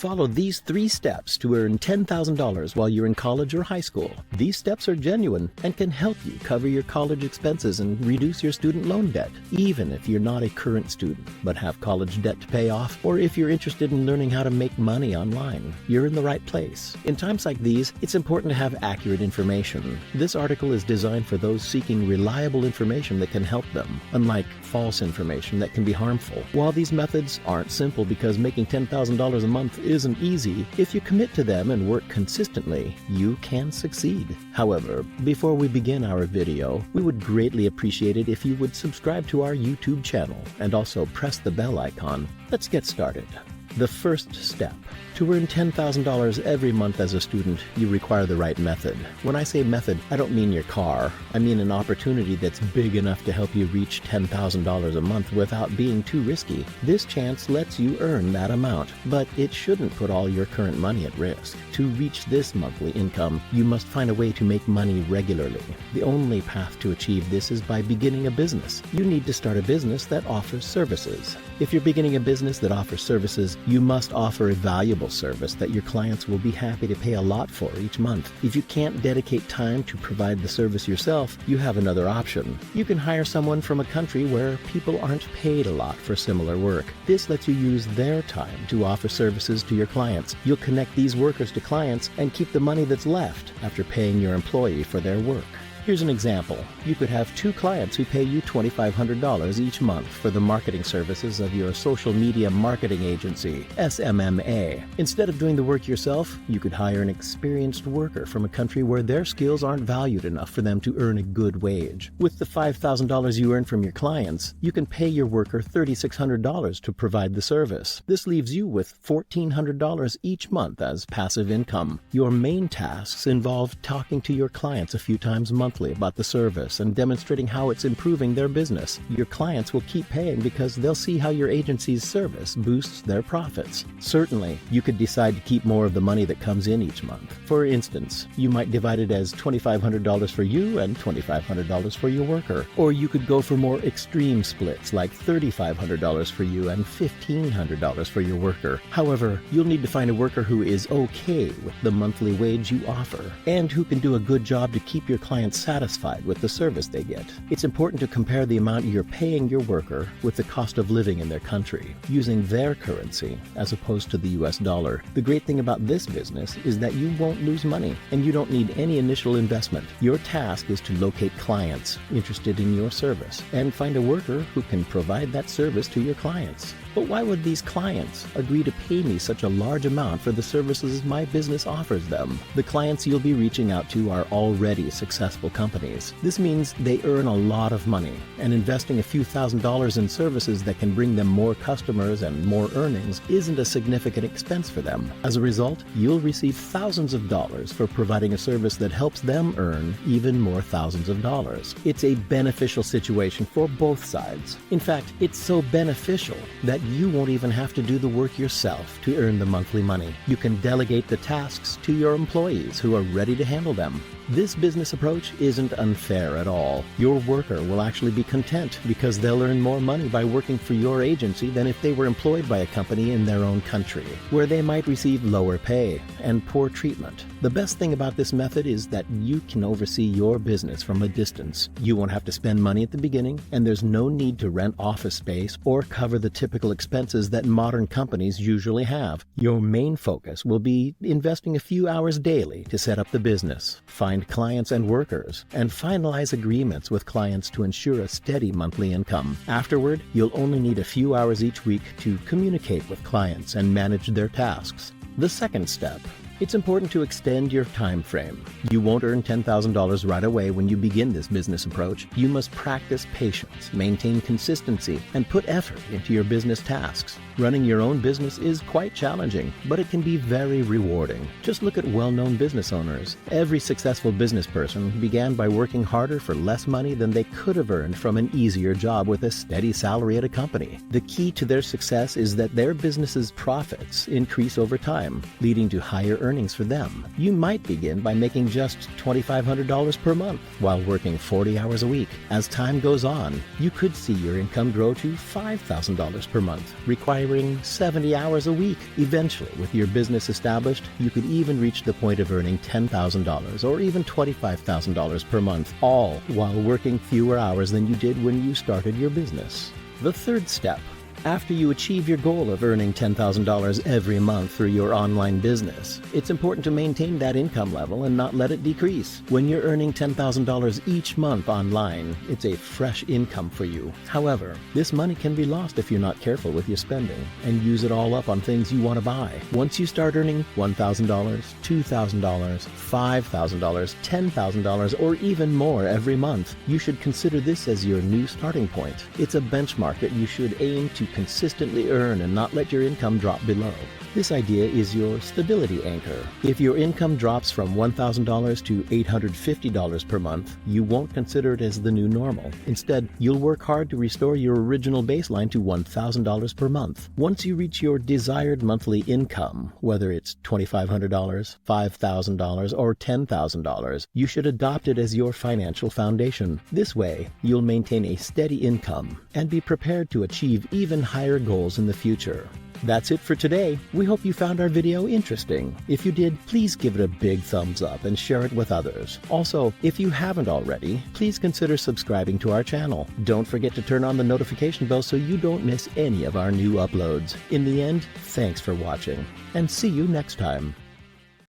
Follow these 3 steps to earn $10,000 while you're in college or high school. These steps are genuine and can help you cover your college expenses and reduce your student loan debt, even if you're not a current student but have college debt to pay off, or if you're interested in learning how to make money online. You're in the right place. In times like these, it's important to have accurate information. This article is designed for those seeking reliable information that can help them, unlike false information that can be harmful. While these methods aren't simple because making $10,000 a month isn't easy, if you commit to them and work consistently, you can succeed. However, before we begin our video, we would greatly appreciate it if you would subscribe to our YouTube channel and also press the bell icon. Let's get started. The first step. To earn $10,000 every month as a student, you require the right method. When I say method, I don't mean your car. I mean an opportunity that's big enough to help you reach $10,000 a month without being too risky. This chance lets you earn that amount, but it shouldn't put all your current money at risk. To reach this monthly income, you must find a way to make money regularly. The only path to achieve this is by beginning a business. You need to start a business that offers services. If you're beginning a business that offers services, you must offer a valuable service that your clients will be happy to pay a lot for each month. If you can't dedicate time to provide the service yourself, you have another option. You can hire someone from a country where people aren't paid a lot for similar work. This lets you use their time to offer services to your clients. You'll connect these workers to clients and keep the money that's left after paying your employee for their work. Here's an example. You could have 2 clients who pay you $2,500 each month for the marketing services of your social media marketing agency, SMMA. Instead of doing the work yourself, you could hire an experienced worker from a country where their skills aren't valued enough for them to earn a good wage. With the $5,000 you earn from your clients, you can pay your worker $3,600 to provide the service. This leaves you with $1,400 each month as passive income. Your main tasks involve talking to your clients a few times monthly about the service and demonstrating how it's improving their business. Your clients will keep paying because they'll see how your agency's service boosts their profits. Certainly, you could decide to keep more of the money that comes in each month. For instance, you might divide it as $2,500 for you and $2,500 for your worker. Or you could go for more extreme splits like $3,500 for you and $1,500 for your worker. However, you'll need to find a worker who is okay with the monthly wage you offer and who can do a good job to keep your clients satisfied with the service they get. It's important to compare the amount you're paying your worker with the cost of living in their country, using their currency as opposed to the US dollar. The great thing about this business is that you won't lose money and you don't need any initial investment. Your task is to locate clients interested in your service and find a worker who can provide that service to your clients. But why would these clients agree to pay me such a large amount for the services my business offers them? The clients you'll be reaching out to are already successful companies. This means they earn a lot of money, and investing a few $1,000s in services that can bring them more customers and more earnings isn't a significant expense for them. As a result, you'll receive thousands of dollars for providing a service that helps them earn even more thousands of dollars. It's a beneficial situation for both sides. In fact, it's so beneficial that you won't even have to do the work yourself to earn the monthly money. You can delegate the tasks to your employees who are ready to handle them. This business approach isn't unfair at all. Your worker will actually be content because they'll earn more money by working for your agency than if they were employed by a company in their own country, where they might receive lower pay and poor treatment. The best thing about this method is that you can oversee your business from a distance. You won't have to spend money at the beginning, and there's no need to rent office space or cover the typical expenses that modern companies usually have. Your main focus will be investing a few hours daily to set up the business, find clients and workers, and finalize agreements with clients to ensure a steady monthly income. Afterward, you'll only need a few hours each week to communicate with clients and manage their tasks. The second step. It's important to extend your time frame. You won't earn $10,000 right away when you begin this business approach. You must practice patience, maintain consistency, and put effort into your business tasks. Running your own business is quite challenging, but it can be very rewarding. Just look at well-known business owners. Every successful business person began by working harder for less money than they could have earned from an easier job with a steady salary at a company. The key to their success is that their business's profits increase over time, leading to higher earnings earnings for them. You might begin by making just $2,500 per month while working 40 hours a week. As time goes on, you could see your income grow to $5,000 per month, requiring 70 hours a week. Eventually, with your business established, you could even reach the point of earning $10,000 or even $25,000 per month, all while working fewer hours than you did when you started your business. The third step. After you achieve your goal of earning $10,000 every month through your online business, it's important to maintain that income level and not let it decrease. When you're earning $10,000 each month online, it's a fresh income for you. However, this money can be lost if you're not careful with your spending and use it all up on things you want to buy. Once you start earning $1,000, $2,000, $5,000, $10,000, or even more every month, you should consider this as your new starting point. It's a benchmark that you should aim to consistently earn and not let your income drop below. This idea is your stability anchor. If your income drops from $1,000 to $850 per month, you won't consider it as the new normal. Instead, you'll work hard to restore your original baseline to $1,000 per month. Once you reach your desired monthly income, whether it's $2,500, $5,000, or $10,000, you should adopt it as your financial foundation. This way, you'll maintain a steady income and be prepared to achieve even higher goals in the future. That's it for today. We hope you found our video interesting. If you did, please give it a big thumbs up and share it with others. Also, if you haven't already, please consider subscribing to our channel. Don't forget to turn on the notification bell so you don't miss any of our new uploads. In the end, thanks for watching, and see you next time.